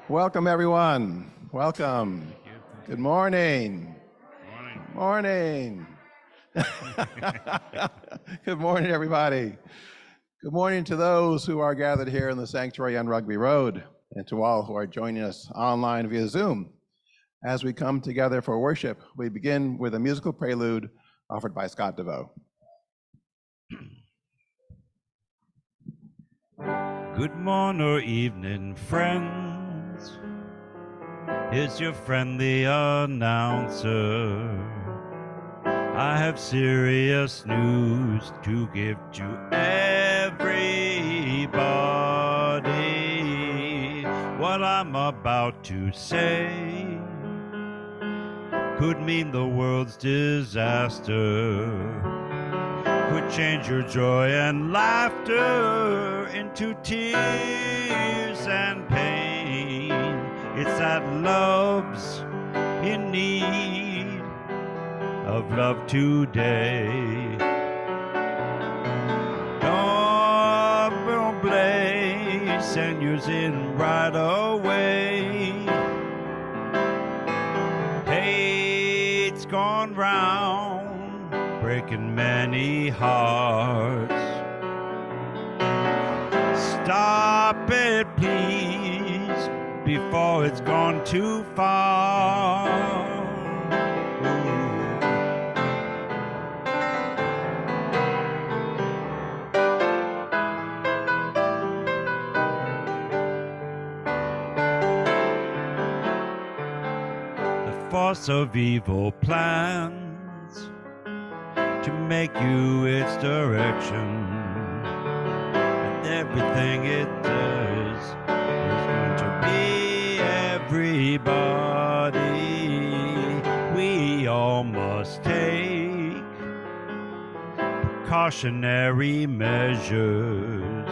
Welcome, everyone. Welcome. Good morning. Morning. Good morning, everybody. Good morning to those who are gathered here in the sanctuary on Rugby Road, and to all who are joining us online via Zoom. As we come together for worship, we begin with a musical prelude offered by Scott Deveaux. Good morning or evening, friends. It's your friendly announcer. I have serious news to give to everybody. What I'm about to say could mean the world's disaster, could change your joy and laughter into tears and pain. It's that love's in need of love today. Don't blame, send yours in right away. Hate's gone round, breaking many hearts. Stop it, please, before it's gone too far. The force of evil plans to make you its direction, and everything it does is going to be everybody. We all must take precautionary measures.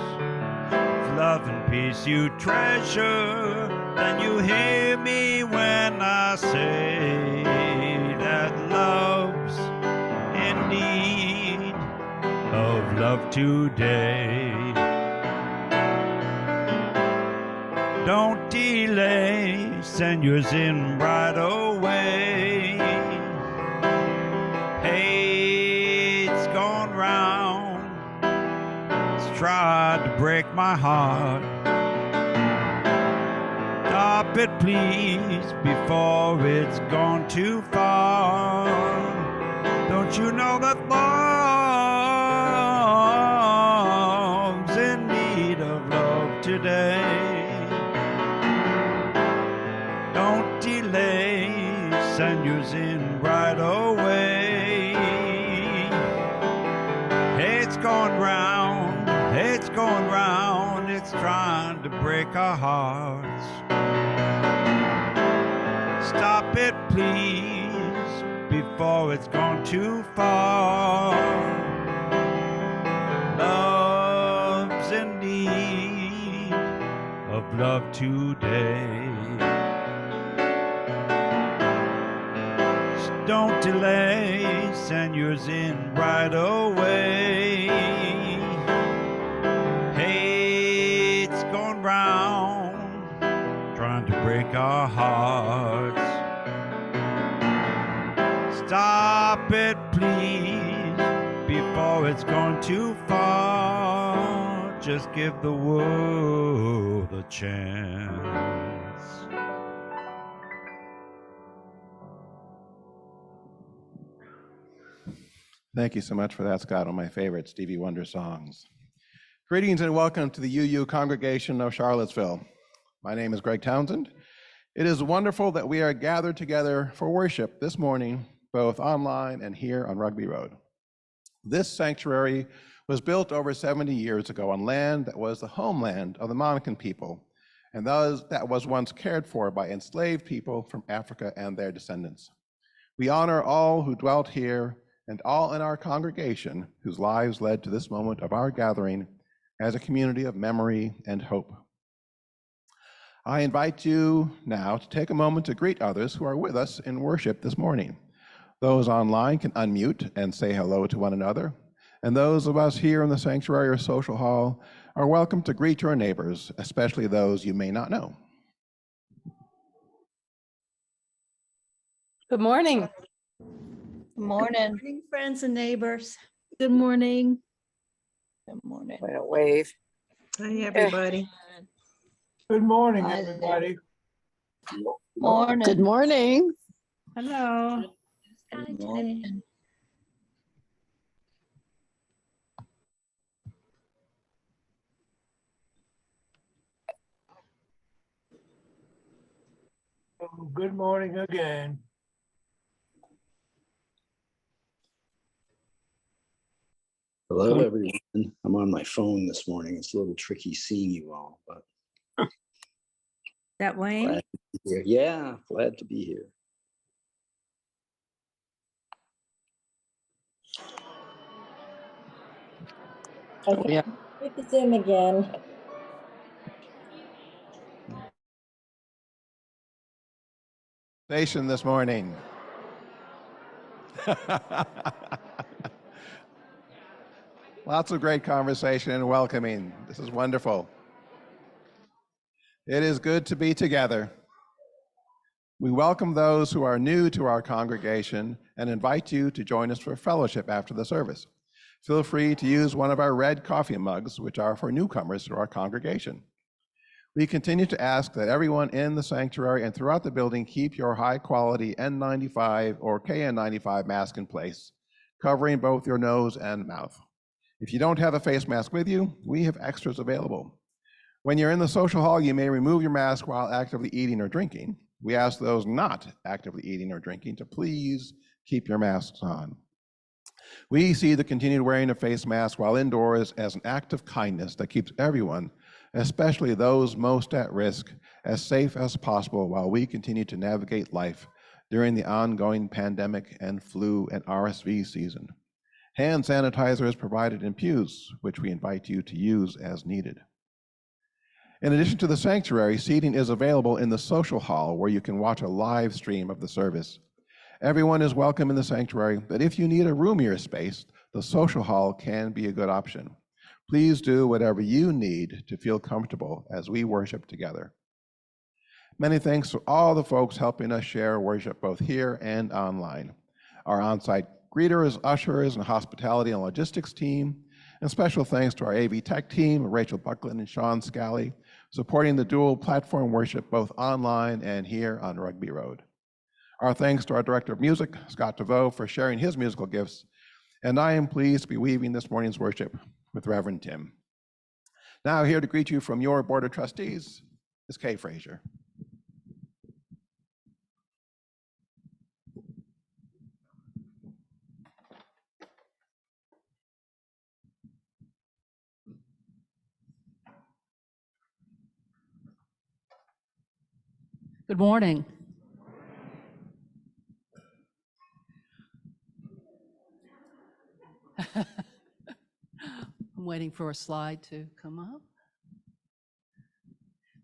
If love and peace you treasure, then you hear me when I say that love's in need of love today. Don't delay, send yours in right away. Hate's gone round, it's tried to break my heart. Stop it, please, before it's gone too far. Don't you know that love's in need of love today? Don't delay, send yours in right away. Hate's gone round, it's trying to break our hearts. Stop it, please, before it's gone too far. Love's in need of love today. Just don't delay, send yours in right away. Hate's gone round, trying to break our hearts. Stop it, please, before it's gone too far. Just give the world a chance. Thank you so much for that, Scott, one of my favorite Stevie Wonder songs. Greetings and welcome to the UU congregation of Charlottesville. My name is Greg Townsend. It is wonderful that we are gathered together for worship this morning, both online and here on Rugby Road. This sanctuary was built over 70 years ago on land that was the homeland of the Monacan people, and that was once cared for by enslaved people from Africa and their descendants. We honor all who dwelt here and all in our congregation whose lives led to this moment of our gathering as a community of memory and hope. I invite you now to take a moment to greet others who are with us in worship this morning. Those online can unmute and say hello to one another, and those of us here in the sanctuary or social hall are welcome to greet your neighbors, especially those you may not know. Good morning. Good morning, friends and neighbors. Good morning. Good morning. Way to wave. Hi, everybody. Good morning, Hi there. everybody. Morning. Good morning. Hello. Good morning. Oh, good morning again. Hello, everyone. I'm on my phone this morning. It's a little tricky seeing you all, but That Wayne? glad to be here. Yeah, glad to be here. Oh, yeah. Hit the Zoom again. Station this morning. Lots of great conversation and welcoming. This is wonderful. It is good to be together. We welcome those who are new to our congregation and invite you to join us for fellowship after the service. Feel free to use one of our red coffee mugs, which are for newcomers to our congregation. We continue to ask that everyone in the sanctuary and throughout the building keep your high-quality N95 or KN95 mask in place, covering both your nose and mouth. If you don't have a face mask with you, we have extras available. When you're in the social hall, you may remove your mask while actively eating or drinking. We ask those not actively eating or drinking to please keep your masks on. We see the continued wearing of face masks while indoors as an act of kindness that keeps everyone, especially those most at risk, as safe as possible while we continue to navigate life during the ongoing pandemic and flu and RSV season. Hand sanitizer is provided in pews, which we invite you to use as needed. In addition to the sanctuary, seating is available in the social hall where you can watch a live stream of the service. Everyone is welcome in the sanctuary, but if you need a roomier space, the social hall can be a good option. Please do whatever you need to feel comfortable as we worship together. Many thanks to all the folks helping us share worship both here and online. Our on-site greeters, ushers, and hospitality and logistics team, and special thanks to our AV Tech team, Rachel Buckland and Sean Scally, supporting the dual platform worship both online and here on Rugby Road. Our thanks to our Director of Music, Scott Deveaux, for sharing his musical gifts, and I am pleased to be weaving this morning's worship with Reverend Tim. Now here to greet you from your Board of Trustees is Kay Frazier. Good morning. I'm waiting for a slide to come up.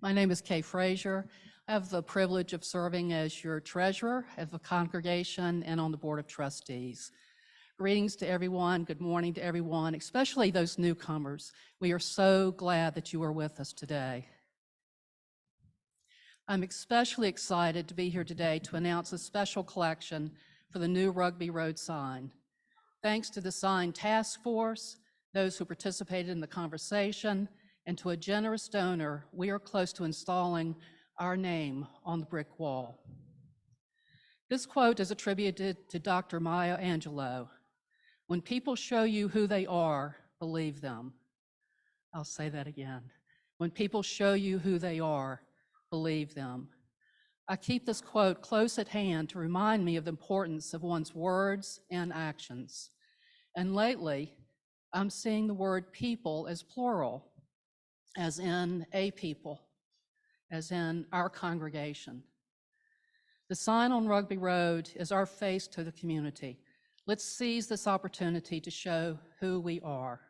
My name is Kay Frazier. I have the privilege of serving as your treasurer of the congregation and on the Board of Trustees. Greetings to everyone. Good morning to everyone, especially those newcomers. We are so glad that you are with us today. I'm especially excited to be here today to announce a special collection for the new Rugby Road sign. Thanks to the sign task force, those who participated in the conversation, and to a generous donor, we are close to installing our name on the brick wall. This quote is attributed to Dr. Maya Angelou. When people show you who they are, believe them. I'll say that again. When people show you who they are, believe them. I keep this quote close at hand to remind me of the importance of one's words and actions. And lately, I'm seeing the word people as plural, as in a people, as in our congregation. The sign on Rugby Road is our face to the community. Let's seize this opportunity to show who we are.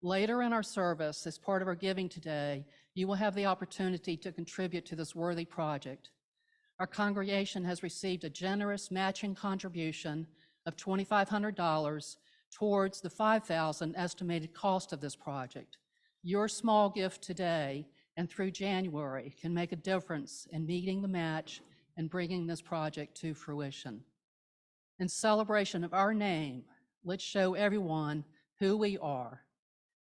Later in our service, as part of our giving today, you will have the opportunity to contribute to this worthy project. Our congregation has received a generous matching contribution of $2,500 towards the $5,000 estimated cost of this project. Your small gift today and through January can make a difference in meeting the match in bringing this project to fruition. In celebration of our name, let's show everyone who we are,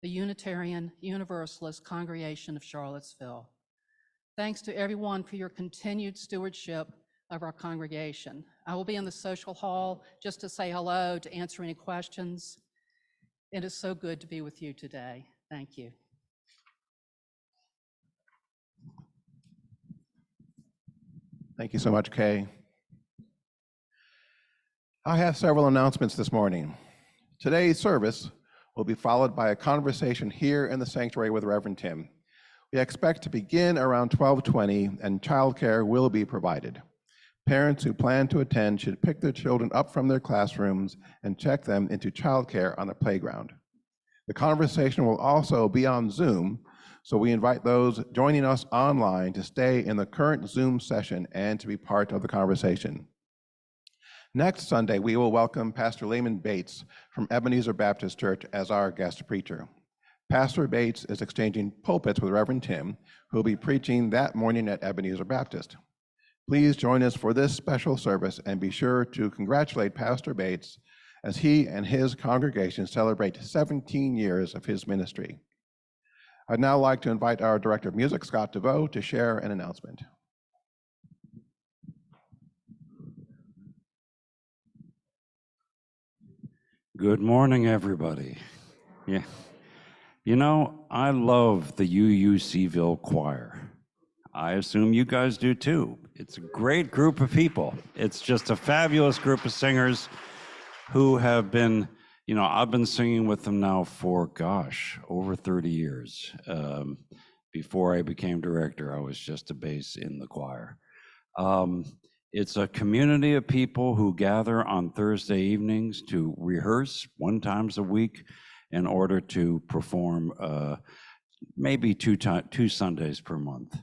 the Unitarian Universalist Congregation of Charlottesville. Thanks to everyone for your continued stewardship of our congregation. I will be in the social hall just to say hello, to answer any questions. It is so good to be with you today. Thank you. Thank you so much, Kay. I have several announcements this morning. Today's service will be followed by a conversation here in the sanctuary with Reverend Tim. We expect to begin around 12:20, and childcare will be provided. Parents who plan to attend should pick their children up from their classrooms and check them into childcare on the playground. The conversation will also be on Zoom, so we invite those joining us online to stay in the current Zoom session and to be part of the conversation. Next Sunday, we will welcome Pastor Lehman Bates from Ebenezer Baptist Church as our guest preacher. Pastor Bates is exchanging pulpits with Reverend Tim, who will be preaching that morning at Ebenezer Baptist. Please join us for this special service and be sure to congratulate Pastor Bates as he and his congregation celebrate 17 years of his ministry. I'd now like to invite our Director of Music, Scott Deveaux, to share an announcement. Good morning, everybody. Yeah. You know, I love the UUCville choir. I assume you guys do too. It's a great group of people. It's just a fabulous group of singers who have been, I've been singing with them now for, over 30 years. Before I became director, I was just a bass in the choir. It's a community of people who gather on Thursday evenings to rehearse one time a week in order to perform maybe two Sundays per month.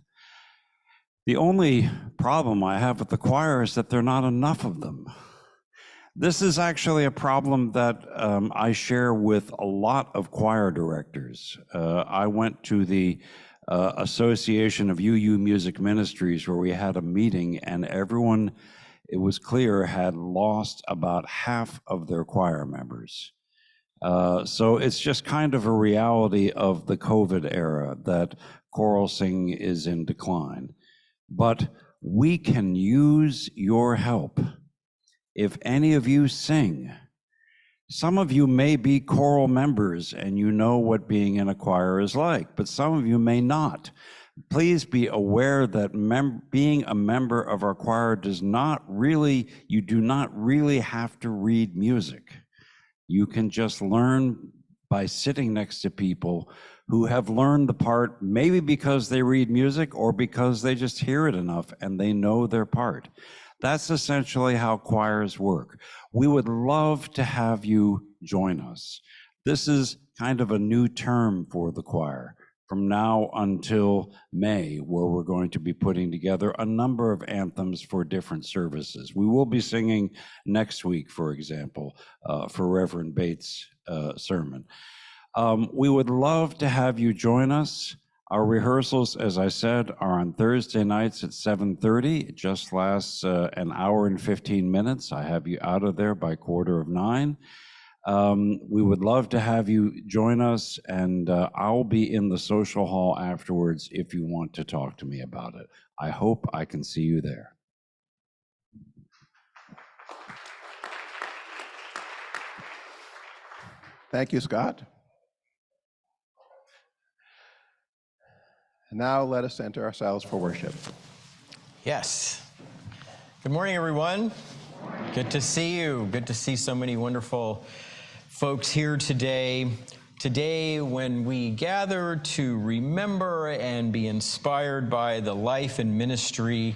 The only problem I have with the choir is that there are not enough of them. This is actually a problem that I share with a lot of choir directors. I went to the Association of UU Music Ministries where we had a meeting, and everyone, it was clear, had lost about half of their choir members. So it's just kind of a reality of the COVID era that choral singing is in decline. But we can use your help. If any of you sing, some of you may be choral members and you know what being in a choir is like, but some of you may not. Please be aware that being a member of our choir you do not really have to read music. You can just learn by sitting next to people who have learned the part, maybe because they read music or because they just hear it enough and they know their part. That's essentially how choirs work. We would love to have you join us. This is kind of a new term for the choir from now until May, where we're going to be putting together a number of anthems for different services. We will be singing next week, for example, for Reverend Bates' sermon. We would love to have you join us. Our rehearsals, as I said, are on Thursday nights at 7:30. It just lasts an hour and 15 minutes. I have you out of there by 8:45. We would love to have you join us, and I'll be in the social hall afterwards if you want to talk to me about it. I hope I can see you there. Thank you, Scott. And now let us center ourselves for worship. Yes. Good morning, everyone. Good to see you. Good to see so many wonderful folks here today. Today, when we gather to remember and be inspired by the life and ministry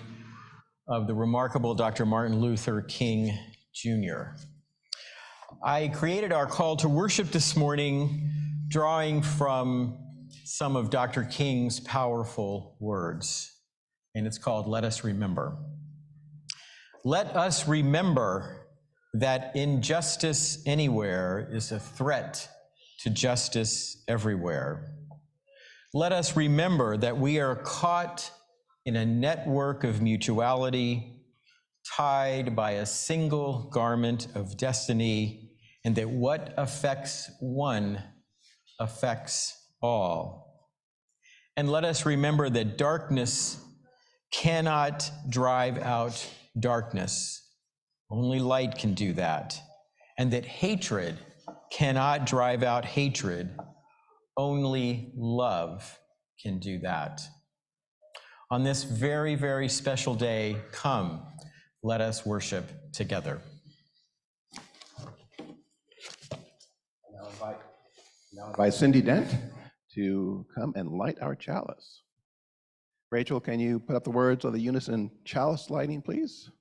of the remarkable Dr. Martin Luther King, Jr. I created our call to worship this morning, drawing from some of Dr. King's powerful words, and it's called Let Us Remember. Let us remember that injustice anywhere is a threat to justice everywhere. Let us remember that we are caught in a network of mutuality tied by a single garment of destiny, and that what affects one affects all. And let us remember that darkness cannot drive out darkness. Only light can do that. And that hatred cannot drive out hatred. Only love can do that. On this very, very special day, come, let us worship together. Now invite Cindy Dent to come and light our chalice. Rachel, can you put up the words of the unison chalice lighting, please?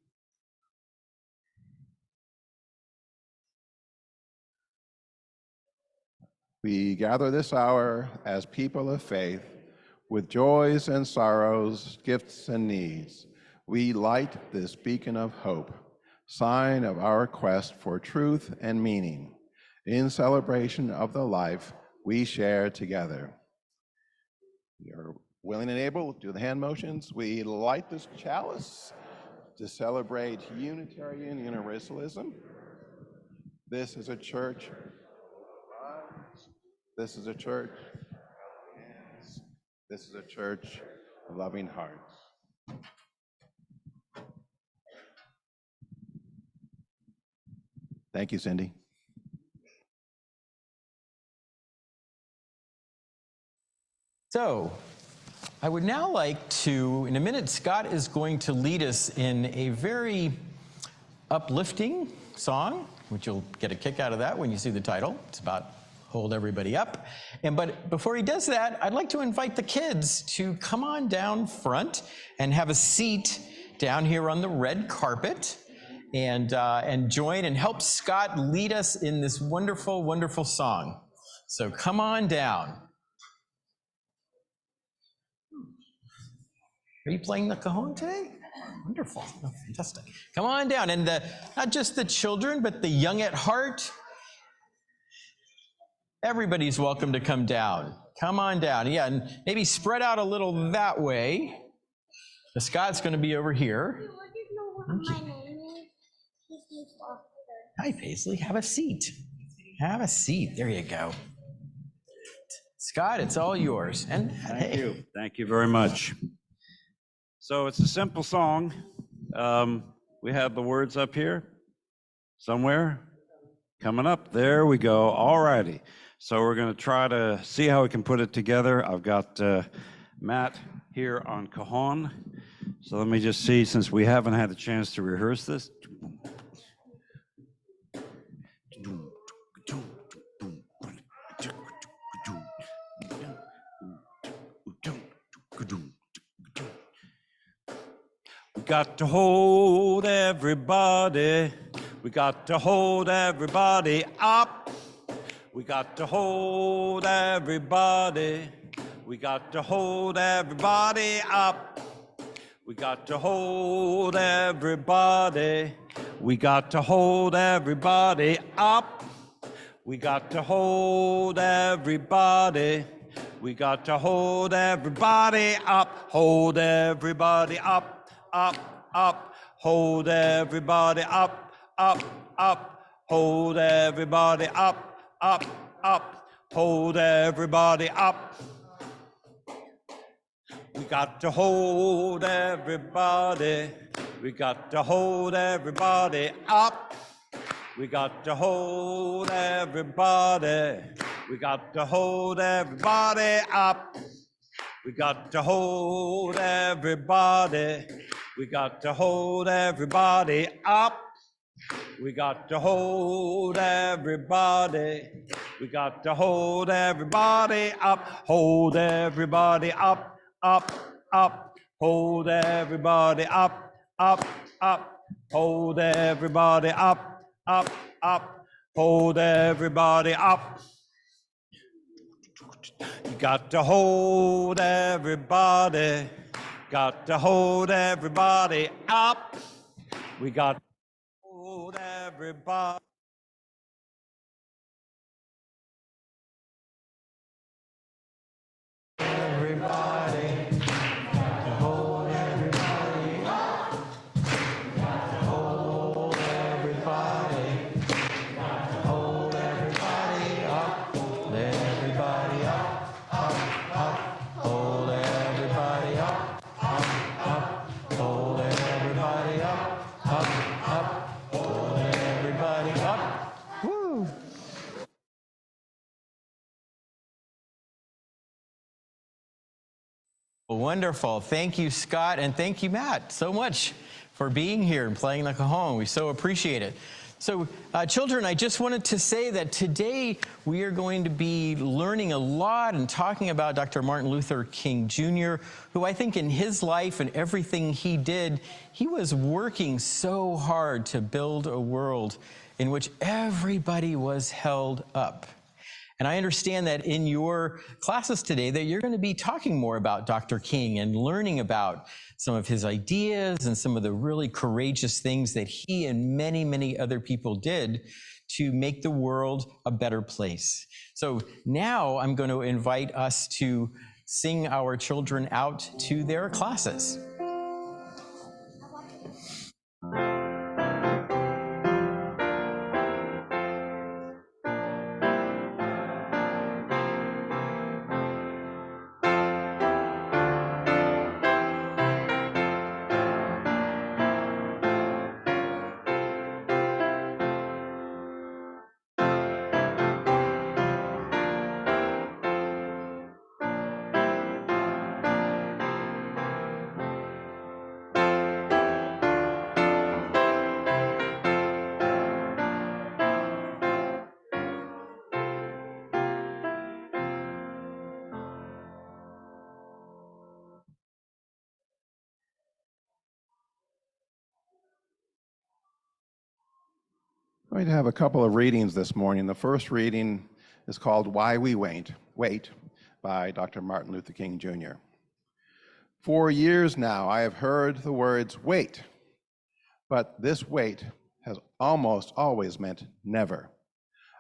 We gather this hour as people of faith, with joys and sorrows, gifts and needs. We light this beacon of hope, sign of our quest for truth and meaning. In celebration of the life we share together. You're willing and able, do the hand motions. We light this chalice to celebrate Unitarian Universalism. This is a church. This is a church. This is a church of loving hearts. Thank you, Cindy. So, I would now like to, in a minute, Scott is going to lead us in a very uplifting song, which you'll get a kick out of that when you see the title. It's about hold everybody up. But before he does that, I'd like to invite the kids to come on down front and have a seat down here on the red carpet and join and help Scott lead us in this wonderful, wonderful song. So come on down. Are you playing the cajon today? Wonderful. Oh, fantastic. Come on down. And not just the children, but the young at heart. Everybody's welcome to come down. Come on down. Yeah, and maybe spread out a little that way. The Scott's going to be over here. Hi, Paisley. Have a seat. Have a seat. There you go. Scott, it's all yours. And Thank you. Thank you very much. So it's a simple song. We have the words up here somewhere. Coming up. There we go. All righty. So we're going to try to see how we can put it together. I've got Matt here on cajon. So let me just see, since we haven't had a chance to rehearse this. We got to hold everybody. We got to hold everybody up. We got to hold everybody. We got to hold everybody up. We got to hold everybody. We got to hold everybody up. We got to hold everybody. We got to hold everybody up. Hold everybody up, up, up. Hold everybody up, up, up. Hold everybody up, up, up. Hold everybody up. We got to hold everybody. We got to hold everybody up. We got to hold everybody. We got to hold everybody up. We got to hold everybody. We got to hold everybody up. We got to hold everybody. We got to hold everybody up. Hold everybody up, up, up. Hold everybody up, up, up. Hold everybody up, up, up. Hold everybody up. You got to hold everybody. Got to hold everybody up. We got to hold everybody. Everybody, got to hold everybody up. Got to Wonderful. Thank you, Scott, and thank you, Matt, so much for being here and playing the cajon. We so appreciate it. So, children, I just wanted to say that today we are going to be learning a lot and talking about Dr. Martin Luther King Jr., who I think in his life and everything he did, he was working so hard to build a world in which everybody was held up. And I understand that in your classes today that you're going to be talking more about Dr. King and learning about some of his ideas and some of the really courageous things that he and many, many other people did to make the world a better place. So now I'm going to invite us to sing our children out to their classes. I'm going to have a couple of readings this morning. The first reading is called Why We Wait by Dr. Martin Luther King Jr. For years now, I have heard the words wait, but this wait has almost always meant never.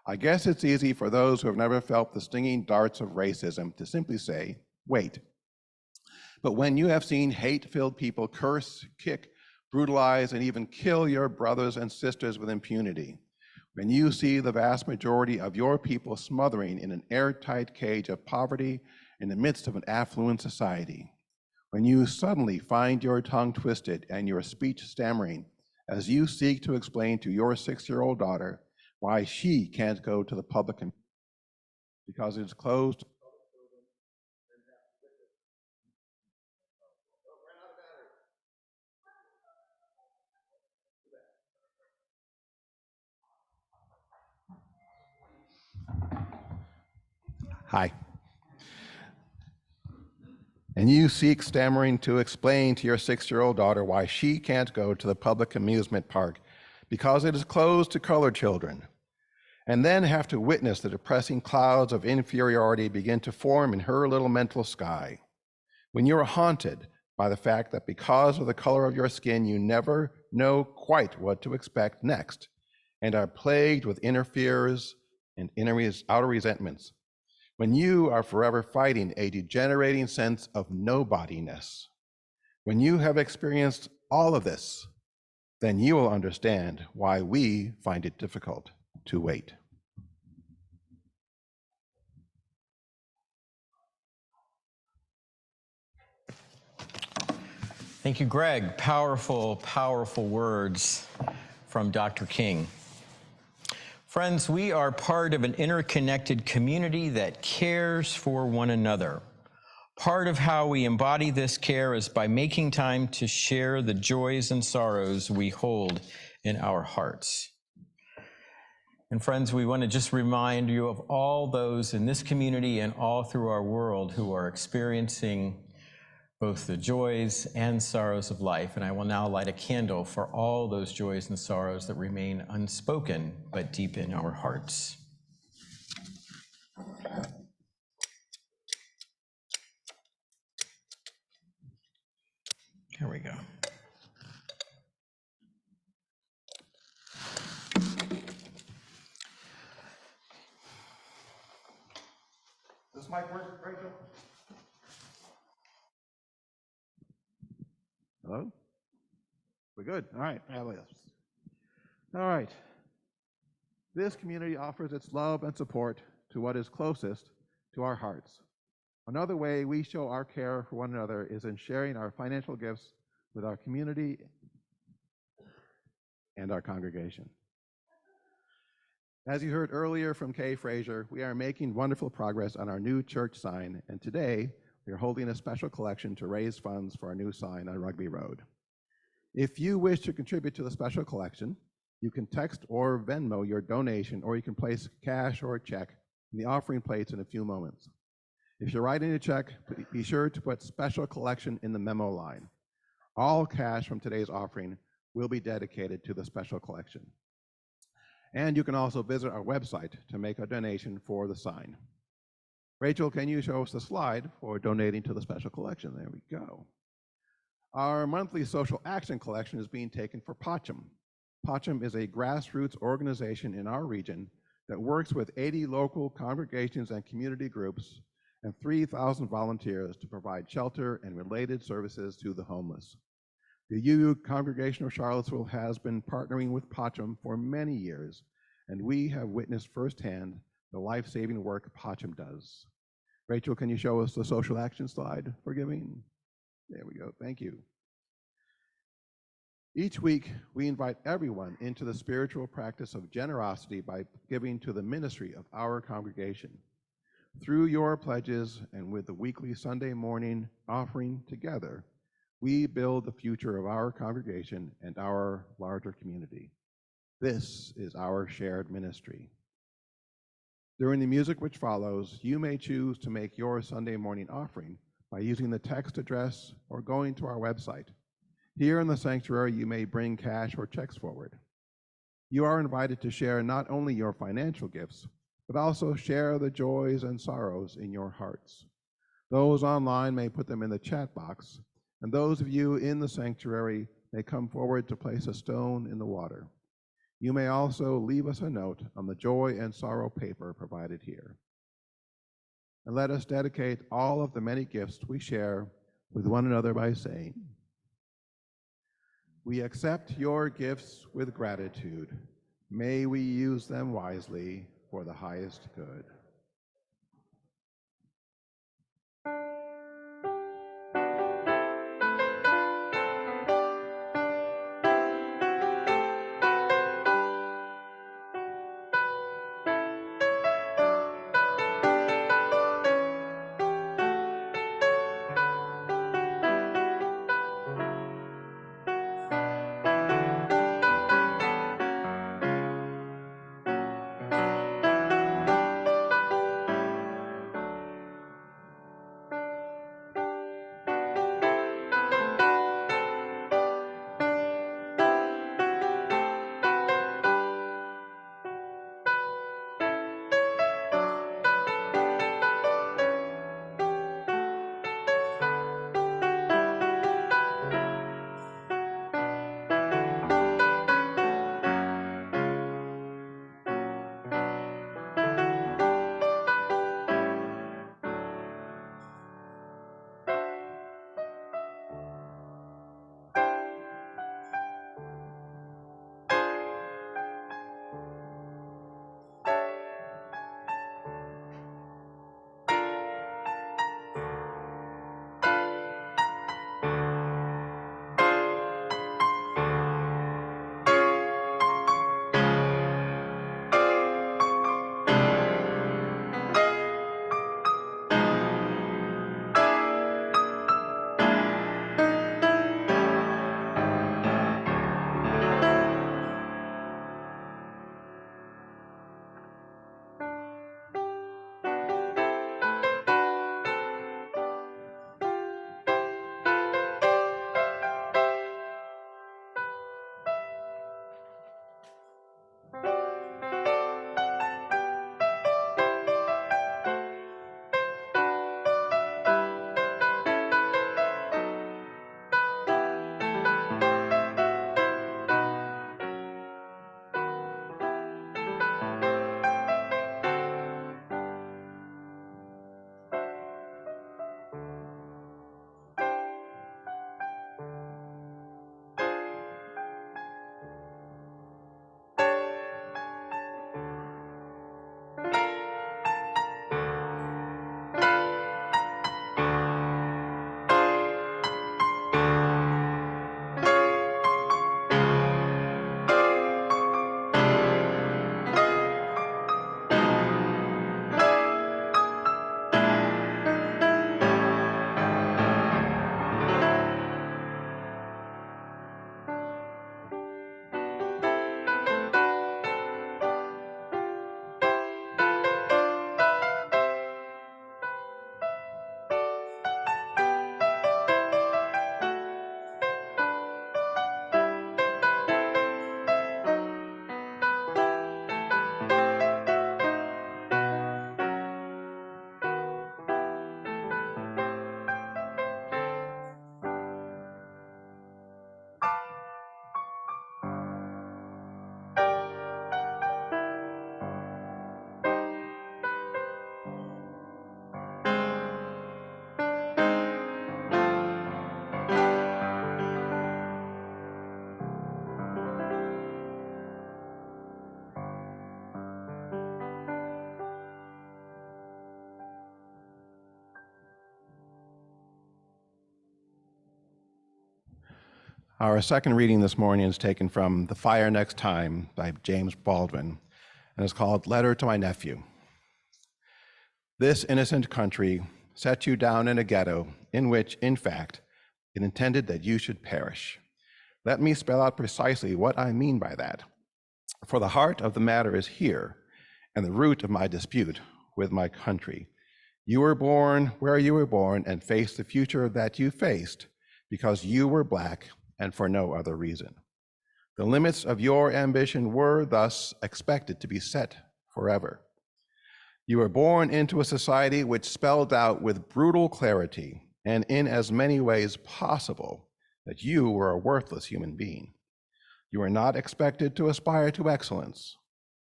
I guess it's easy for those who have never felt the stinging darts of racism to simply say, wait. But when you have seen hate-filled people curse, kick, brutalize, and even kill your brothers and sisters with impunity, when you see the vast majority of your people smothering in an airtight cage of poverty in the midst of an affluent society, when you suddenly find your tongue twisted and your speech stammering as you seek to explain to your 6-year-old daughter why she can't go to the public because it's closed. Hi. And you seek stammering to explain to your 6-year-old daughter why she can't go to the public amusement park because it is closed to colored children, and then have to witness the depressing clouds of inferiority begin to form in her little mental sky. When you're haunted by the fact that because of the color of your skin, you never know quite what to expect next, and are plagued with inner fears and outer resentments. When you are forever fighting a degenerating sense of nobodiness. When you have experienced all of this, then you will understand why we find it difficult to wait. Thank you, Greg. Powerful, powerful words from Dr. King. Friends, we are part of an interconnected community that cares for one another. Part of how we embody this care is by making time to share the joys and sorrows we hold in our hearts. And friends, we want to just remind you of all those in this community and all through our world who are experiencing both the joys and sorrows of life. And I will now light a candle for all those joys and sorrows that remain unspoken, but deep in our hearts. Here we go. This mic work, Rachel? Hello? We're good. All right. All right. This community offers its love and support to what is closest to our hearts. Another way we show our care for one another is in sharing our financial gifts with our community and our congregation. As you heard earlier from Kay Frazier, we are making wonderful progress on our new church sign, and today we are holding a special collection to raise funds for our new sign on Rugby Road. If you wish to contribute to the special collection, you can text or Venmo your donation, or you can place cash or a check in the offering plates in a few moments. If you're writing a check, be sure to put special collection in the memo line. All cash from today's offering will be dedicated to the special collection. And you can also visit our website to make a donation for the sign. Rachel, can you show us the slide for donating to the special collection? There we go. Our monthly social action collection is being taken for Pacham. Pacham is a grassroots organization in our region that works with 80 local congregations and community groups and 3,000 volunteers to provide shelter and related services to the homeless. The UU Congregation of Charlottesville has been partnering with Pacham for many years, and we have witnessed firsthand the life-saving work Pacham does. Rachel, can you show us the social action slide for giving? There we go, thank you. Each week, we invite everyone into the spiritual practice of generosity by giving to the ministry of our congregation. Through your pledges and with the weekly Sunday morning offering together, we build the future of our congregation and our larger community. This is our shared ministry. During the music which follows, you may choose to make your Sunday morning offering by using the text address or going to our website. Here in the sanctuary, you may bring cash or checks forward. You are invited to share not only your financial gifts, but also share the joys and sorrows in your hearts. Those online may put them in the chat box, and those of you in the sanctuary may come forward to place a stone in the water. You may also leave us a note on the joy and sorrow paper provided here. And let us dedicate all of the many gifts we share with one another by saying, we accept your gifts with gratitude. May we use them wisely for the highest good. Our second reading this morning is taken from The Fire Next Time by James Baldwin, and is called Letter to My Nephew. This innocent country set you down in a ghetto in which, in fact, it intended that you should perish. Let me spell out precisely what I mean by that. For the heart of the matter is here, and the root of my dispute with my country. You were born where you were born and faced the future that you faced because you were Black and for no other reason. The limits of your ambition were thus expected to be set forever. You were born into a society which spelled out with brutal clarity and in as many ways possible that you were a worthless human being. You were not expected to aspire to excellence.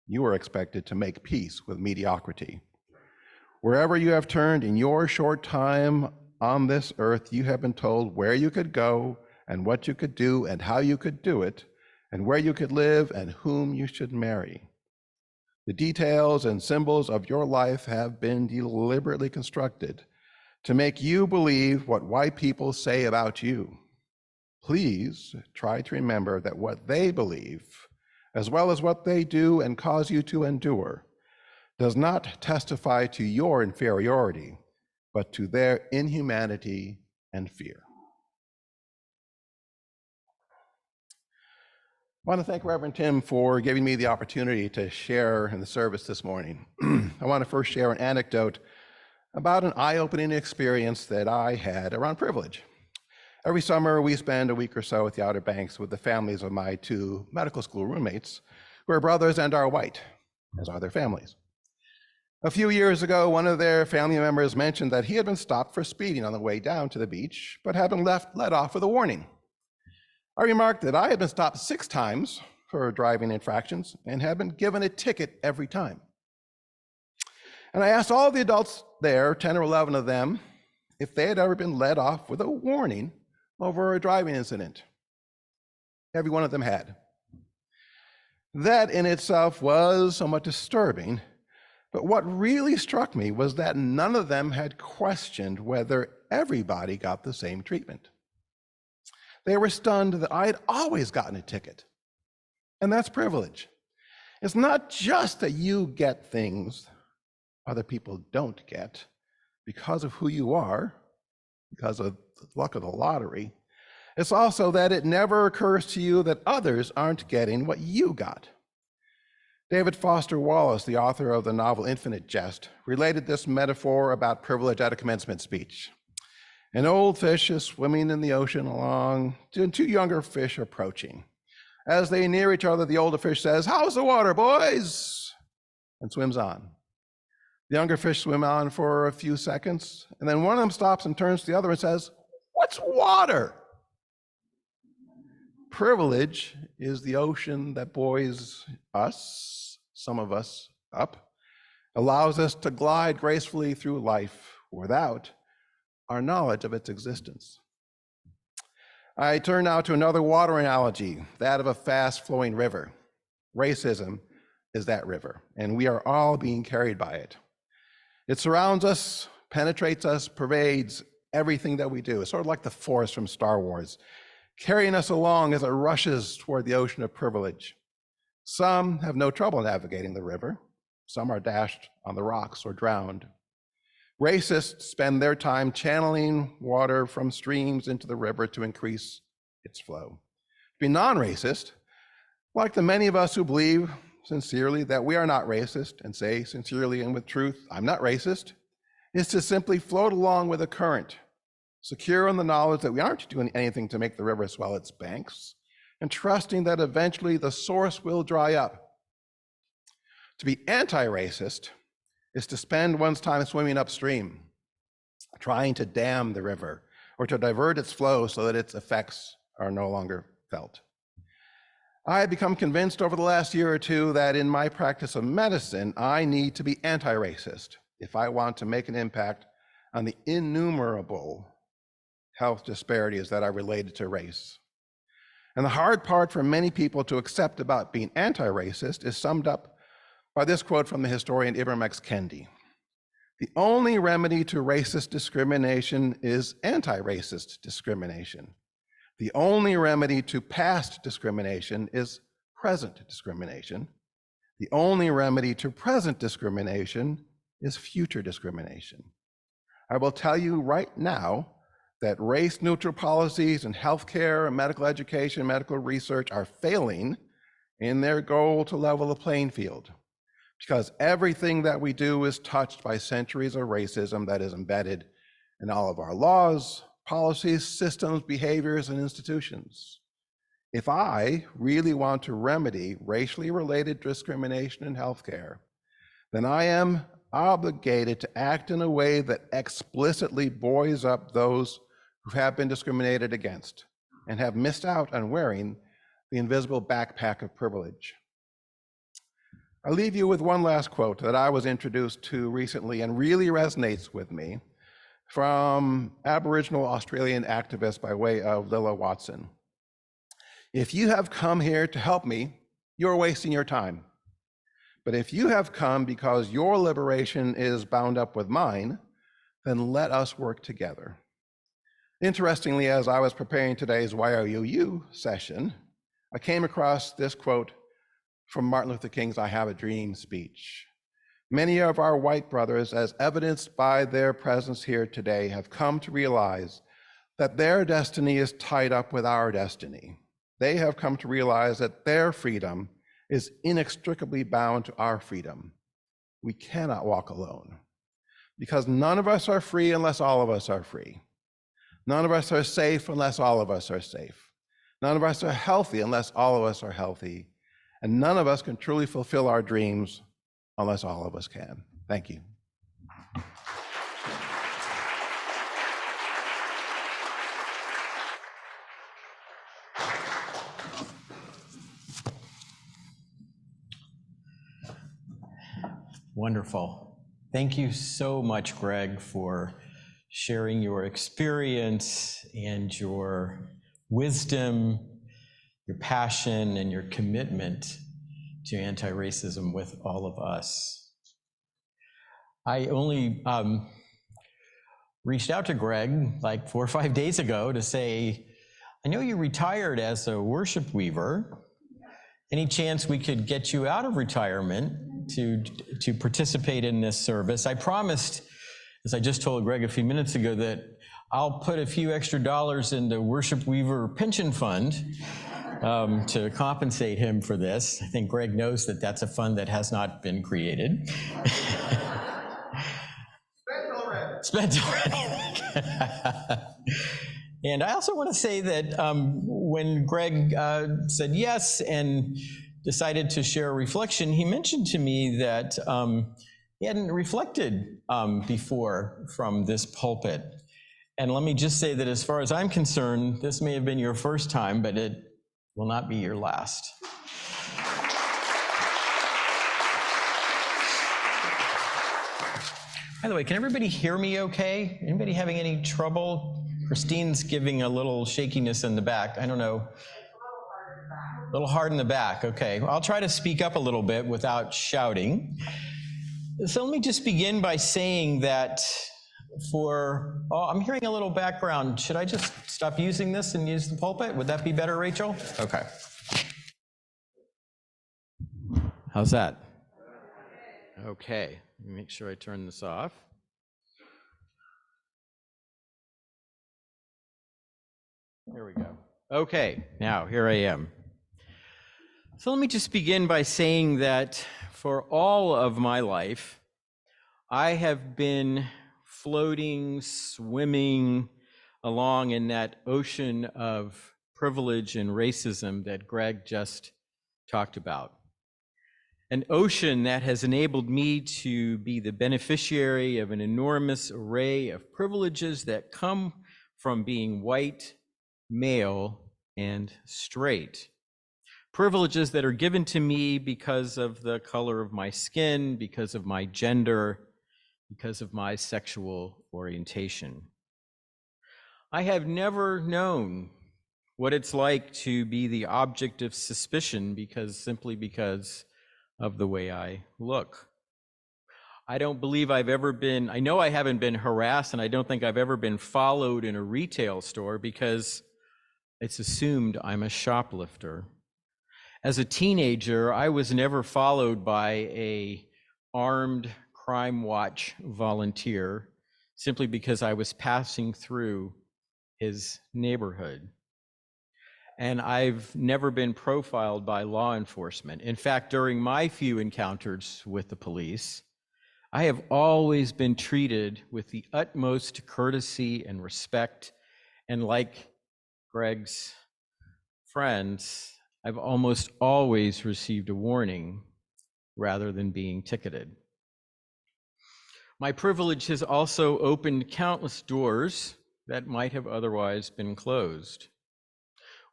You were expected to make peace with mediocrity. Wherever you have turned in your short time on this earth, you have been told where you could go and what you could do and how you could do it, and where you could live and whom you should marry. The details and symbols of your life have been deliberately constructed to make you believe what white people say about you. Please try to remember that what they believe, as well as what they do and cause you to endure, does not testify to your inferiority, but to their inhumanity and fear. I want to thank Reverend Tim for giving me the opportunity to share in the service this morning. I want to first share an anecdote about an eye-opening experience that I had around privilege. Every summer, we spend a week or so at the Outer Banks with the families of my two medical school roommates, who are brothers and are white, as are their families. A few years ago, one of their family members mentioned that he had been stopped for speeding on the way down to the beach, but had been let off with a warning. I remarked that I had been stopped 6 times for driving infractions and had been given a ticket every time. And I asked all the adults there, 10 or 11 of them, if they had ever been let off with a warning over a driving incident. Every one of them had. That in itself was somewhat disturbing, but what really struck me was that none of them had questioned whether everybody got the same treatment. They were stunned that I had always gotten a ticket, and that's privilege. It's not just that you get things other people don't get because of who you are, because of the luck of the lottery. It's also that it never occurs to you that others aren't getting what you got. David Foster Wallace, the author of the novel Infinite Jest, related this metaphor about privilege at a commencement speech. An old fish is swimming in the ocean along, and 2 younger fish approaching. As they near each other, the older fish says, "How's the water, boys?" and swims on. The younger fish swim on for a few seconds, and then one of them stops and turns to the other and says, "What's water?" Privilege is the ocean that buoys us, some of us, up, allows us to glide gracefully through life without our knowledge of its existence. I turn now to another water analogy, that of a fast-flowing river. Racism is that river, and we are all being carried by it. It surrounds us, penetrates us, pervades everything that we do. It's sort of like the Force from Star Wars, carrying us along as it rushes toward the ocean of privilege. Some have no trouble navigating the river. Some are dashed on the rocks or drowned. Racists spend their time channeling water from streams into the river to increase its flow. To be non-racist, like the many of us who believe sincerely that we are not racist and say sincerely and with truth, "I'm not racist," is to simply float along with the current, secure in the knowledge that we aren't doing anything to make the river swell its banks, and trusting that eventually the source will dry up. To be anti-racist is to spend one's time swimming upstream, trying to dam the river or to divert its flow so that its effects are no longer felt. I have become convinced over the last year or two that in my practice of medicine, I need to be anti-racist if I want to make an impact on the innumerable health disparities that are related to race. And the hard part for many people to accept about being anti-racist is summed up by this quote from the historian Ibram X. Kendi. "The only remedy to racist discrimination is anti-racist discrimination. The only remedy to past discrimination is present discrimination. The only remedy to present discrimination is future discrimination. I will tell you right now that race-neutral policies in healthcare, and medical education, medical research are failing in their goal to level the playing field, because everything that we do is touched by centuries of racism that is embedded in all of our laws, policies, systems, behaviors, and institutions. If I really want to remedy racially related discrimination in healthcare, then I am obligated to act in a way that explicitly buoys up those who have been discriminated against and have missed out on wearing the invisible backpack of privilege. I'll leave you with one last quote that I was introduced to recently and really resonates with me, from Aboriginal Australian activist by way of Lilla Watson. If you have come here to help me, you're wasting your time. But if you have come because your liberation is bound up with mine, then let us work together. Interestingly, as I was preparing today's YOUU session, I came across this quote from Martin Luther King's I Have a Dream speech. Many of our white brothers, as evidenced by their presence here today, have come to realize that their destiny is tied up with our destiny. They have come to realize that their freedom is inextricably bound to our freedom. We cannot walk alone, because none of us are free unless all of us are free. None of us are safe unless all of us are safe. None of us are healthy unless all of us are healthy. And none of us can truly fulfill our dreams unless all of us can. Thank you. Wonderful. Thank you so much, Greg, for sharing your experience and your wisdom, your passion, and your commitment to anti-racism with all of us. I only reached out to Greg like 4 or 5 days ago to say, I know you retired as a worship weaver. Any chance we could get you out of retirement to participate in this service? I promised, as I just told Greg a few minutes ago, that I'll put a few extra dollars in the Worship Weaver pension fund to compensate him for this. I think Greg knows that that's a fund that has not been created. Spent already. And I also want to say that when Greg said yes and decided to share a reflection, he mentioned to me that he hadn't reflected before from this pulpit. And let me just say that as far as I'm concerned, this may have been your first time, but it will not be your last. By the way, can everybody hear me okay? Anybody having any trouble? Christine's giving a little shakiness in the back. I don't know. A little hard in the back. Okay, well, I'll try to speak up a little bit without shouting. So let me just begin by saying that I'm hearing a little background. Should I just stop using this and use the pulpit? Would that be better, Rachel? Okay. How's that? Okay, let me make sure I turn this off. There we go. Okay, now here I am. So let me just begin by saying that for all of my life, I have been floating, swimming along in that ocean of privilege and racism that Greg just talked about. An ocean that has enabled me to be the beneficiary of an enormous array of privileges that come from being white, male, and straight. Privileges that are given to me because of the color of my skin, because of my gender, because of my sexual orientation. I have never known what it's like to be the object of suspicion simply because of the way I look. I don't believe I know I haven't been harassed, and I don't think I've ever been followed in a retail store because It's assumed I'm a shoplifter. As a teenager, I was never followed by a armed crime watch volunteer simply because I was passing through his neighborhood. And I've never been profiled by law enforcement. In fact, during my few encounters with the police, I have always been treated with the utmost courtesy and respect. And like Greg's friends, I've almost always received a warning rather than being ticketed. My privilege has also opened countless doors that might have otherwise been closed.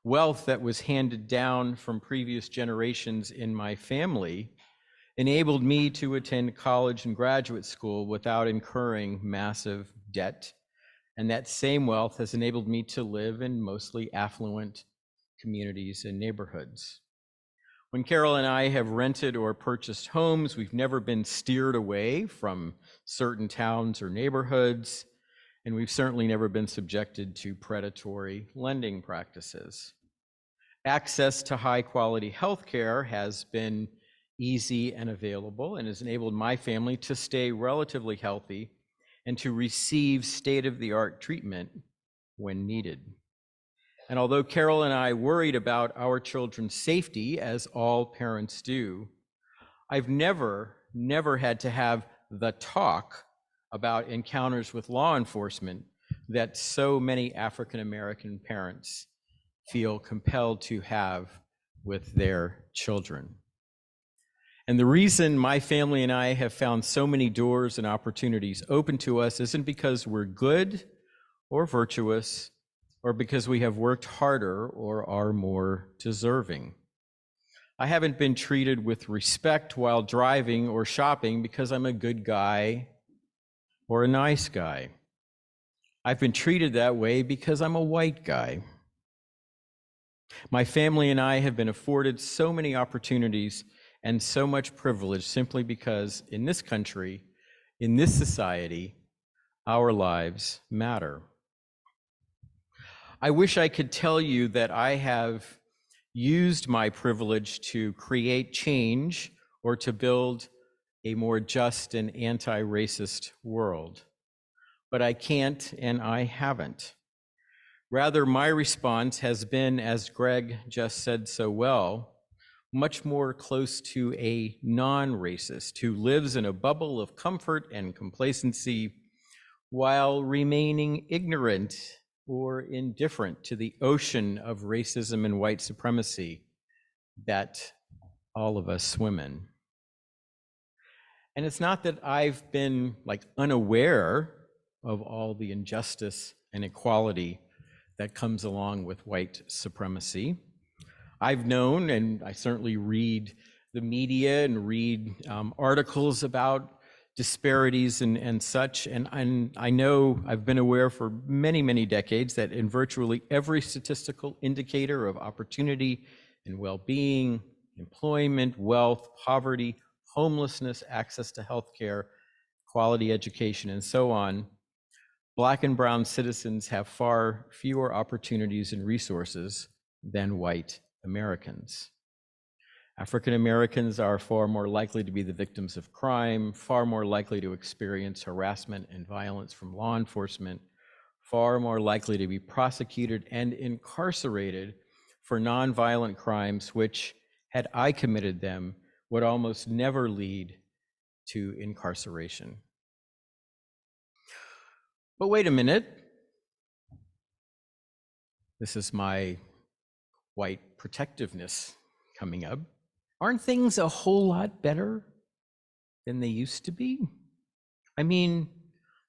Wealth that was handed down from previous generations in my family enabled me to attend college and graduate school without incurring massive debt. And that same wealth has enabled me to live in mostly affluent communities and neighborhoods. When Carol and I have rented or purchased homes, we've never been steered away from certain towns or neighborhoods, and we've certainly never been subjected to predatory lending practices. Access to high-quality healthcare has been easy and available and has enabled my family to stay relatively healthy and to receive state-of-the-art treatment when needed. And although Carol and I worried about our children's safety, as all parents do, I've never had to have the talk about encounters with law enforcement that so many African American parents feel compelled to have with their children. And the reason my family and I have found so many doors and opportunities open to us isn't because we're good or virtuous or because we have worked harder or are more deserving. I haven't been treated with respect while driving or shopping because I'm a good guy or a nice guy. I've been treated that way because I'm a white guy. My family and I have been afforded so many opportunities and so much privilege simply because in this country, in this society, our lives matter. I wish I could tell you that I have used my privilege to create change or to build a more just and anti-racist world, but I can't and I haven't. Rather, my response has been, as Greg just said so well, much more close to a non-racist who lives in a bubble of comfort and complacency while remaining ignorant or indifferent to the ocean of racism and white supremacy that all of us swim in. And it's not that I've been unaware of all the injustice and equality that comes along with white supremacy. I've known, and I certainly read the media and read articles about disparities and such, and I know I've been aware for many, many decades that in virtually every statistical indicator of opportunity and well-being, employment, wealth, poverty, homelessness, access to healthcare, quality education, and so on, Black and brown citizens have far fewer opportunities and resources than white Americans. African Americans are far more likely to be the victims of crime, far more likely to experience harassment and violence from law enforcement, far more likely to be prosecuted and incarcerated for nonviolent crimes, which, had I committed them, would almost never lead to incarceration. But wait a minute. This is my white protectiveness coming up. Aren't things a whole lot better than they used to be? I mean,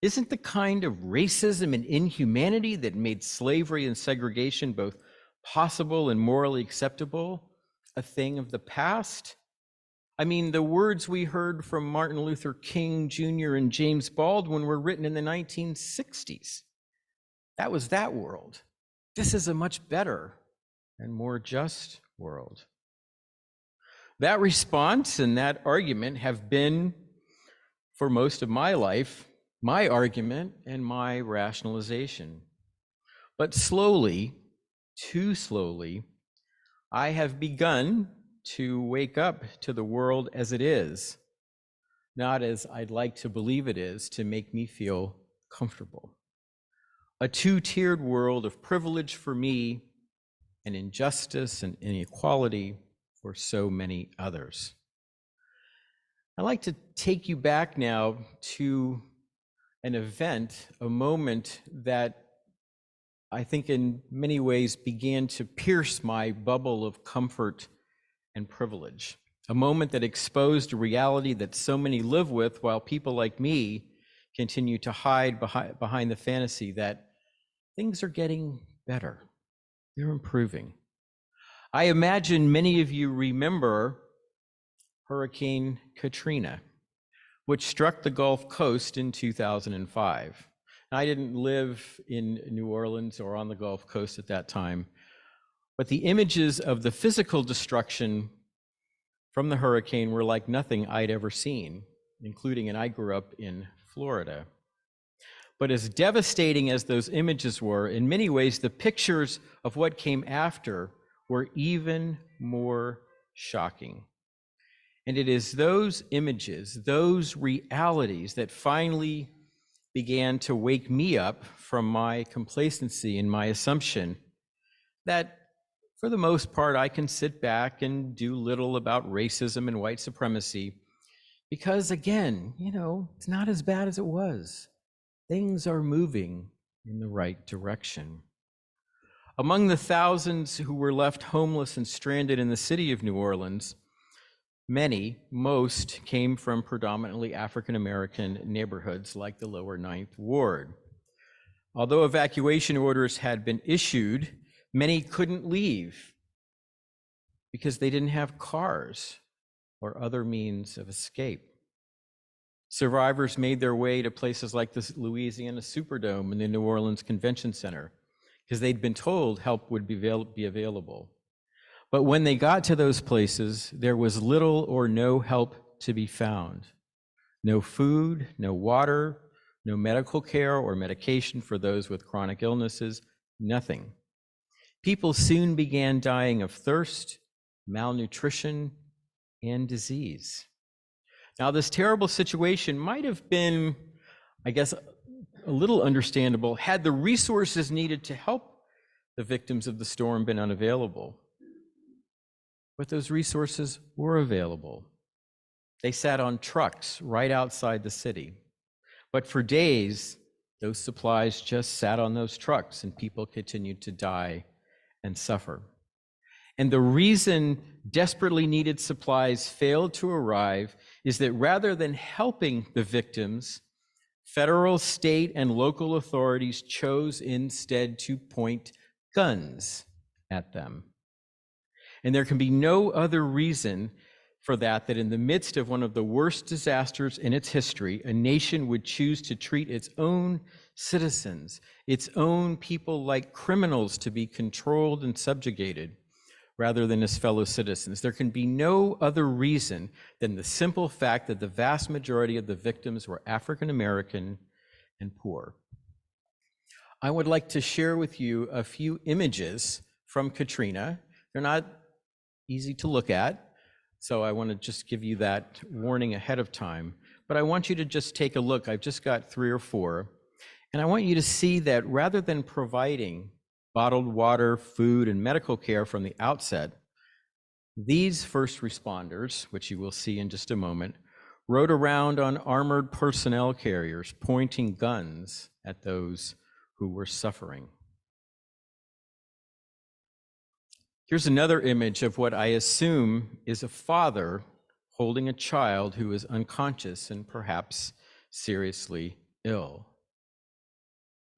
isn't the kind of racism and inhumanity that made slavery and segregation both possible and morally acceptable a thing of the past? I mean, the words we heard from Martin Luther King Jr. and James Baldwin were written in the 1960s. That was that world. This is a much better and more just world. That response and that argument have been, for most of my life, my argument and my rationalization. But slowly, too slowly, I have begun to wake up to the world as it is, not as I'd like to believe it is, to make me feel comfortable. A two-tiered world of privilege for me and injustice and inequality for so many others. I'd like to take you back now to an event, a moment that I think in many ways began to pierce my bubble of comfort and privilege. A moment that exposed a reality that so many live with while people like me continue to hide behind the fantasy that things are getting better. They're improving. I imagine many of you remember Hurricane Katrina, which struck the Gulf Coast in 2005. I didn't live in New Orleans or on the Gulf Coast at that time, but the images of the physical destruction from the hurricane were like nothing I'd ever seen, including, and I grew up in Florida. But as devastating as those images were, in many ways, the pictures of what came after were even more shocking. And it is those images, those realities that finally began to wake me up from my complacency and my assumption that for the most part, I can sit back and do little about racism and white supremacy because, again, it's not as bad as it was. Things are moving in the right direction. Among the thousands who were left homeless and stranded in the city of New Orleans, most came from predominantly African-American neighborhoods like the lower Ninth Ward. Although evacuation orders had been issued, many couldn't leave because they didn't have cars or other means of escape. Survivors made their way to places like the Louisiana Superdome and the New Orleans Convention Center because they'd been told help would be available. But when they got to those places, there was little or no help to be found. No food, no water, no medical care or medication for those with chronic illnesses, nothing. People soon began dying of thirst, malnutrition, and disease. Now, this terrible situation might have been, I guess, a little understandable had the resources needed to help the victims of the storm been unavailable. But those resources were available. They sat on trucks right outside the city. But for days, those supplies just sat on those trucks and people continued to die and suffer. And the reason desperately needed supplies failed to arrive is that rather than helping the victims, federal, state, and local authorities chose instead to point guns at them. And there can be no other reason for that in the midst of one of the worst disasters in its history, a nation would choose to treat its own citizens, its own people like criminals to be controlled and subjugated, rather than as fellow citizens. There can be no other reason than the simple fact that the vast majority of the victims were African American and poor. I would like to share with you a few images from Katrina. They're not easy to look at, so I want to just give you that warning ahead of time. But I want you to just take a look. I've just got 3 or 4. And I want you to see that rather than providing bottled water, food, and medical care from the outset, these first responders, which you will see in just a moment, rode around on armored personnel carriers, pointing guns at those who were suffering. Here's another image of what I assume is a father holding a child who is unconscious and perhaps seriously ill.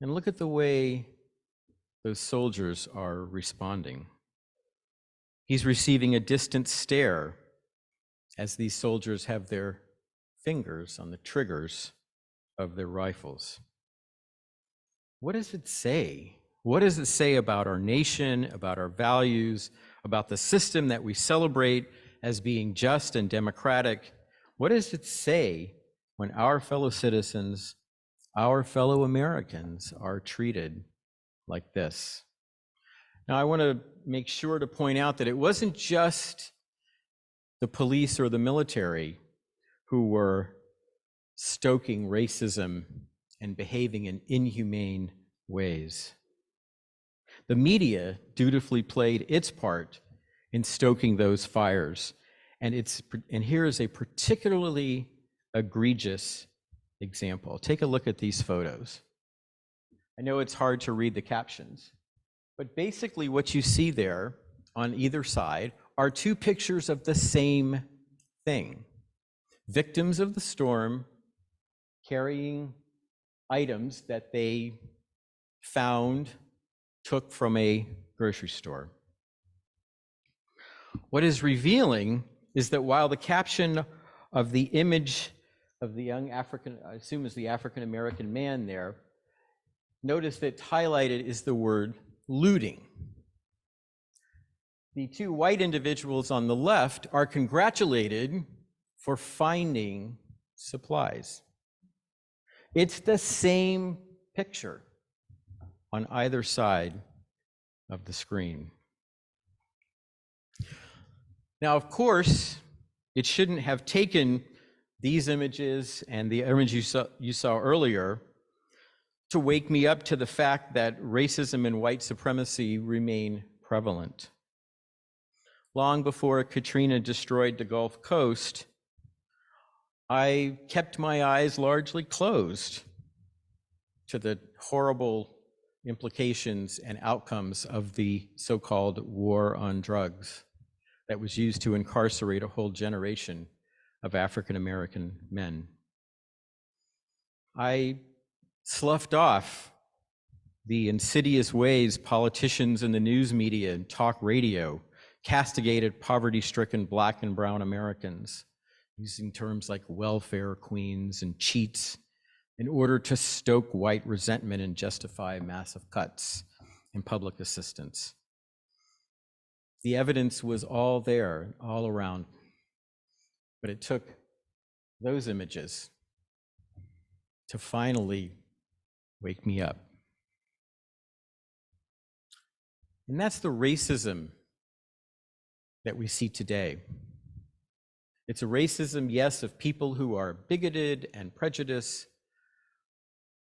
And look at the way those soldiers are responding. He's receiving a distant stare as these soldiers have their fingers on the triggers of their rifles. What does it say? What does it say about our nation, about our values, about the system that we celebrate as being just and democratic? What does it say when our fellow citizens, our fellow Americans are treated like this? Now, I want to make sure to point out that it wasn't just the police or the military who were stoking racism and behaving in inhumane ways. The media dutifully played its part in stoking those fires, and here is a particularly egregious example. Take a look at these photos. I know it's hard to read the captions, but basically what you see there on either side are two pictures of the same thing. Victims of the storm carrying items that they took from a grocery store. What is revealing is that while the caption of the image of the young I assume is the African-American man there, notice that highlighted is the word looting. The two white individuals on the left are congratulated for finding supplies. It's the same picture on either side of the screen. Now, of course, it shouldn't have taken these images and the image you saw earlier to wake me up to the fact that racism and white supremacy remain prevalent. Long before Katrina destroyed the Gulf Coast, I kept my eyes largely closed to the horrible implications and outcomes of the so-called war on drugs that was used to incarcerate a whole generation of African American men. I sloughed off the insidious ways politicians and the news media and talk radio castigated poverty-stricken Black and brown Americans, using terms like welfare queens and cheats in order to stoke white resentment and justify massive cuts in public assistance. The evidence was all there, all around, but it took those images to finally wake me up. And that's the racism that we see today. It's a racism, yes, of people who are bigoted and prejudiced,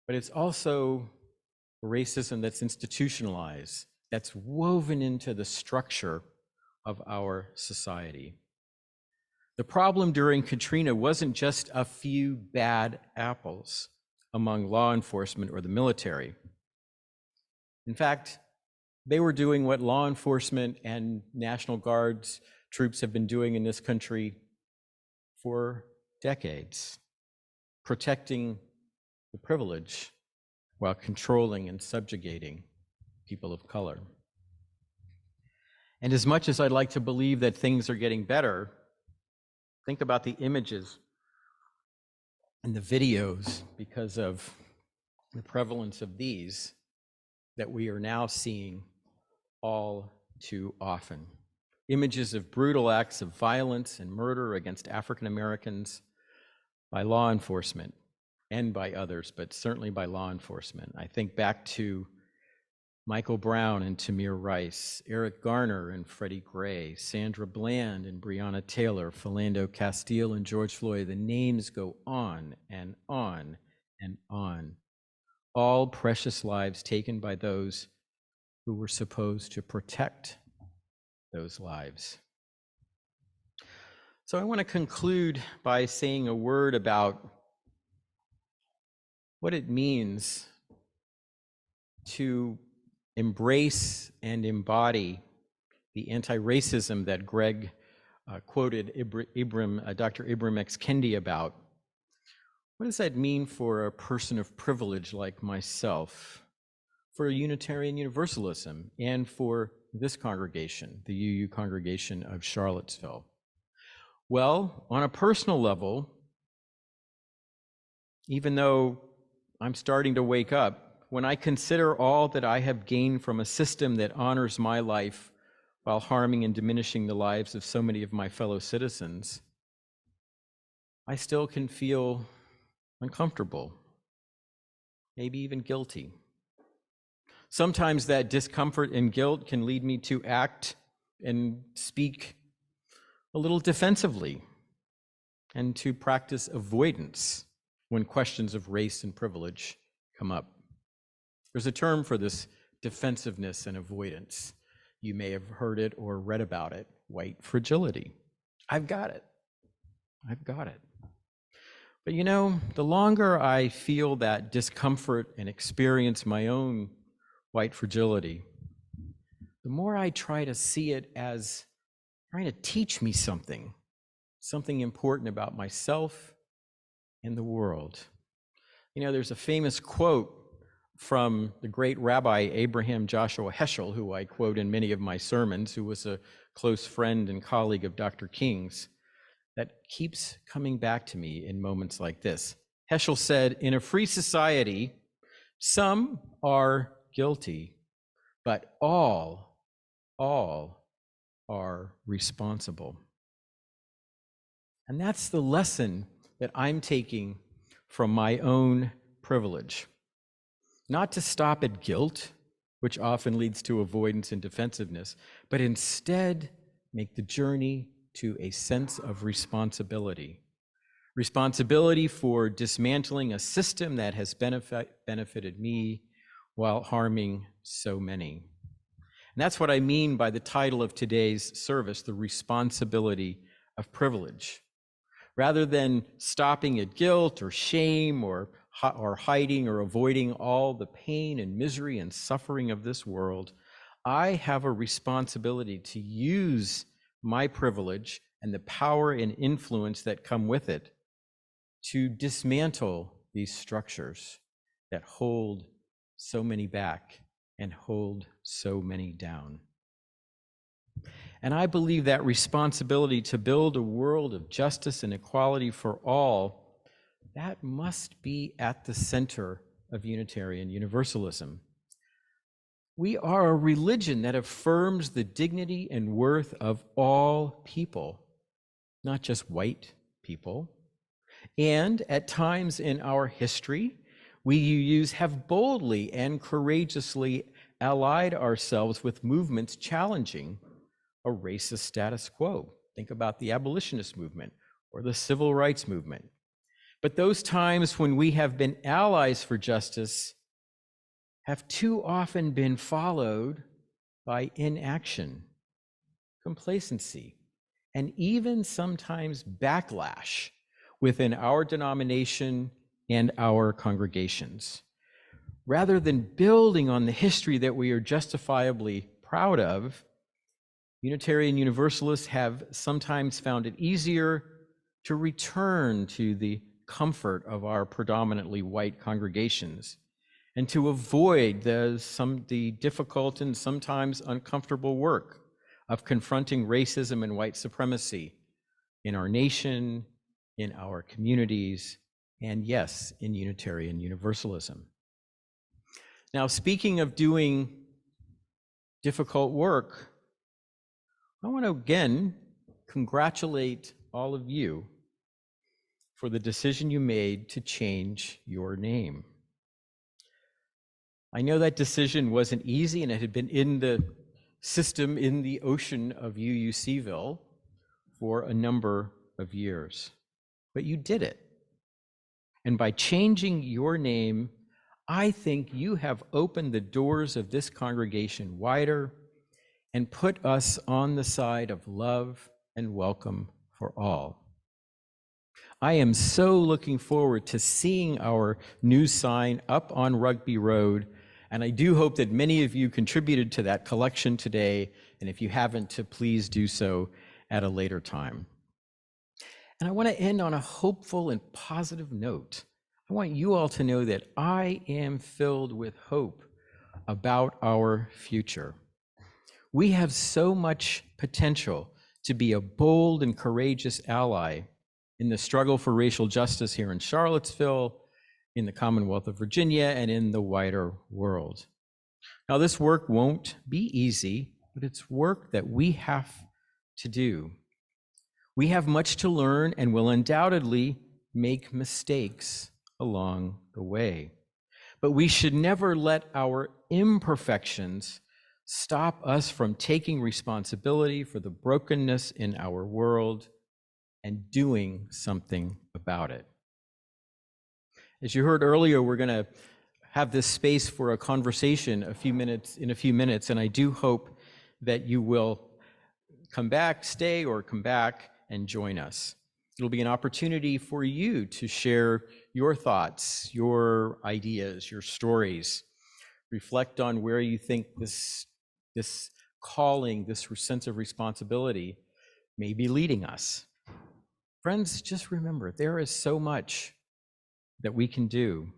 but it's also a racism that's institutionalized, that's woven into the structure of our society. The problem during Katrina wasn't just a few bad apples among law enforcement or the military. In fact, they were doing what law enforcement and National Guard's troops have been doing in this country for decades, protecting the privileged while controlling and subjugating people of color. And as much as I'd like to believe that things are getting better, think about the images and the videos because of the prevalence of these that we are now seeing all too often. Images of brutal acts of violence and murder against African Americans by law enforcement and by others, but certainly by law enforcement. I think back to Michael Brown and Tamir Rice, Eric Garner and Freddie Gray, Sandra Bland and Breonna Taylor, Philando Castile and George Floyd. The names go on and on and on. All precious lives taken by those who were supposed to protect those lives. So I want to conclude by saying a word about what it means to embrace and embody the anti-racism that Greg quoted Dr. Ibram X. Kendi about. What does that mean for a person of privilege like myself, for Unitarian Universalism, and for this congregation, the UU congregation of Charlottesville? Well, on a personal level, even though I'm starting to wake up, when I consider all that I have gained from a system that honors my life while harming and diminishing the lives of so many of my fellow citizens, I still can feel uncomfortable, maybe even guilty. Sometimes that discomfort and guilt can lead me to act and speak a little defensively and to practice avoidance when questions of race and privilege come up. There's a term for this defensiveness and avoidance. You may have heard it or read about it, white fragility. I've got it. I've got it. But you know, the longer I feel that discomfort and experience my own white fragility, the more I try to see it as trying to teach me something important about myself and the world. You know, there's a famous quote from the great Rabbi Abraham Joshua Heschel, who I quote in many of my sermons, who was a close friend and colleague of Dr. King's, that keeps coming back to me in moments like this. Heschel said, "In a free society, some are guilty, but all are responsible." And that's the lesson that I'm taking from my own privilege. Not to stop at guilt, which often leads to avoidance and defensiveness, but instead make the journey to a sense of responsibility. Responsibility for dismantling a system that has benefited me while harming so many. And that's what I mean by the title of today's service, The Responsibility of Privilege. Rather than stopping at guilt or shame or hiding or avoiding all the pain and misery and suffering of this world, I have a responsibility to use my privilege and the power and influence that come with it to dismantle these structures that hold so many back and hold so many down. And I believe that responsibility to build a world of justice and equality for all, that must be at the center of Unitarian Universalism. We are a religion that affirms the dignity and worth of all people, not just white people. And at times in our history, we have boldly and courageously allied ourselves with movements challenging a racist status quo. Think about the abolitionist movement or the civil rights movement. But those times when we have been allies for justice have too often been followed by inaction, complacency, and even sometimes backlash within our denomination and our congregations. Rather than building on the history that we are justifiably proud of, Unitarian Universalists have sometimes found it easier to return to the comfort of our predominantly white congregations and to avoid the difficult and sometimes uncomfortable work of confronting racism and white supremacy in our nation, in our communities, and yes, in Unitarian Universalism. Now, speaking of doing difficult work, I want to again congratulate all of you for the decision you made to change your name. I know that decision wasn't easy, and it had been in the system, in the ocean of UUCville for a number of years, but you did it. And by changing your name, I think you have opened the doors of this congregation wider and put us on the side of love and welcome for all. I am so looking forward to seeing our new sign up on Rugby Road, and I do hope that many of you contributed to that collection today, and if you haven't, to please do so at a later time. And I want to end on a hopeful and positive note. I want you all to know that I am filled with hope about our future. We have so much potential to be a bold and courageous ally in the struggle for racial justice here in Charlottesville, in the Commonwealth of Virginia, and in the wider world. Now, this work won't be easy, but it's work that we have to do. We have much to learn and will undoubtedly make mistakes along the way. But we should never let our imperfections stop us from taking responsibility for the brokenness in our world and doing something about it. As you heard earlier, we're going to have this space for a conversation in a few minutes, and I do hope that you will come back, stay, or come back and join us. It'll be an opportunity for you to share your thoughts, your ideas, your stories. Reflect on where you think this calling, this sense of responsibility may be leading us. Friends, just remember, there is so much that we can do,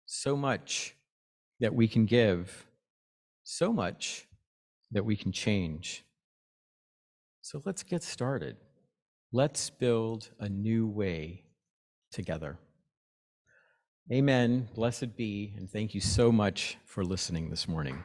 so much that we can give, so much that we can change. So let's get started. Let's build a new way together. Amen. Blessed be, and thank you so much for listening this morning.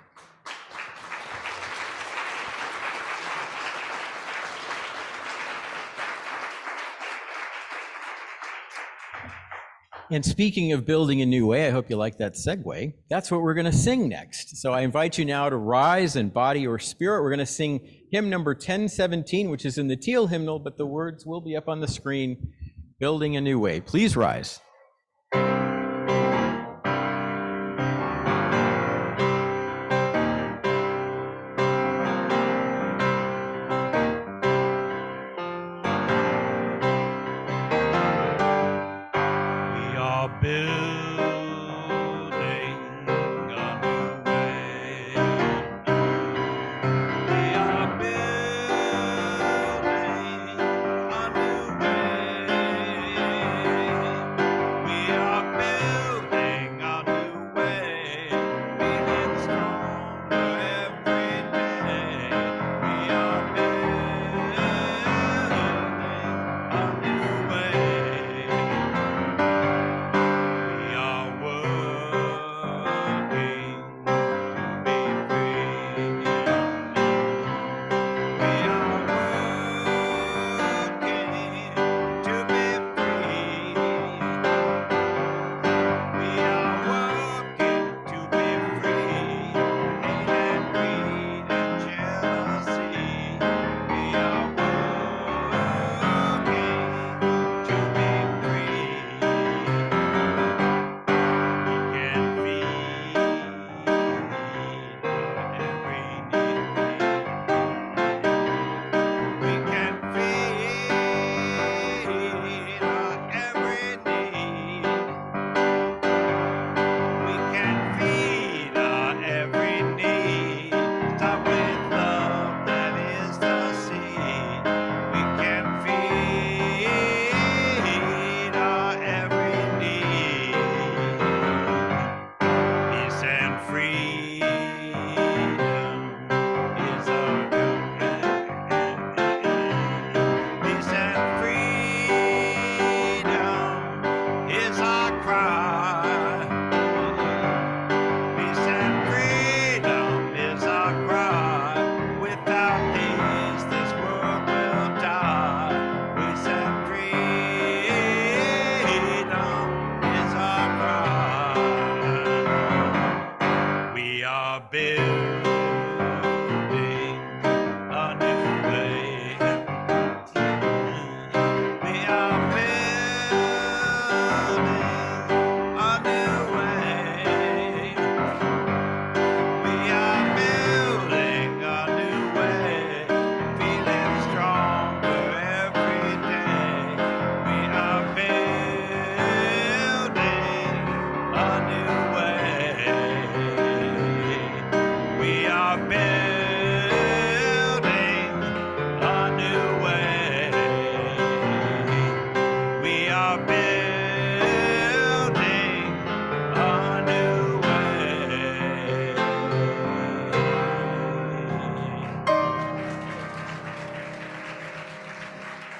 And speaking of building a new way, I hope you like that segue. That's what we're going to sing next. So I invite you now to rise in body or spirit. We're going to sing hymn number 1017, which is in the teal hymnal, but the words will be up on the screen, Building a New Way. Please rise.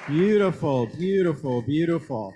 Beautiful, beautiful, beautiful.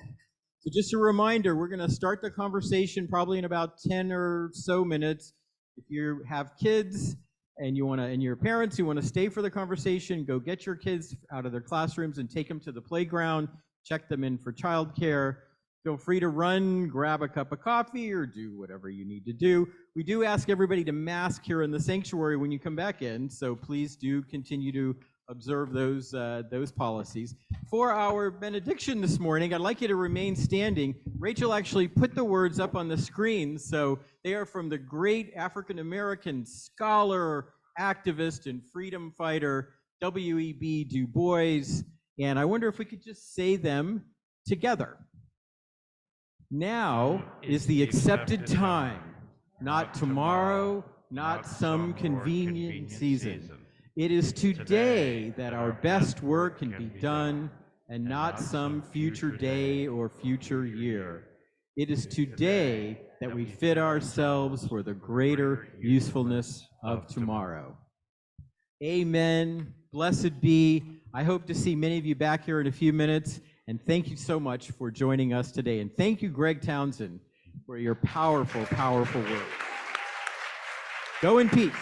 So just a reminder, we're going to start the conversation probably in about 10 or so minutes. If you have kids and your parents who want to stay for the conversation, go get your kids out of their classrooms and take them to the playground, check them in for childcare. Feel free to run, grab a cup of coffee, or do whatever you need to do. We do ask everybody to mask here in the sanctuary when you come back in, so please do continue to observe those policies. For our benediction this morning, I'd like you to remain standing. Rachel actually put the words up on the screen, so they are from the great African-American scholar, activist, and freedom fighter, W.E.B. Du Bois, and I wonder if we could just say them together. Now is the accepted time, not tomorrow, not some convenient season. It is today that our best work can be done, and not some future day or future year. It is today that we fit ourselves for the greater usefulness of tomorrow. Amen. Blessed be. I hope to see many of you back here in a few minutes. And thank you so much for joining us today. And thank you, Greg Townsend, for your powerful, powerful work. Go in peace.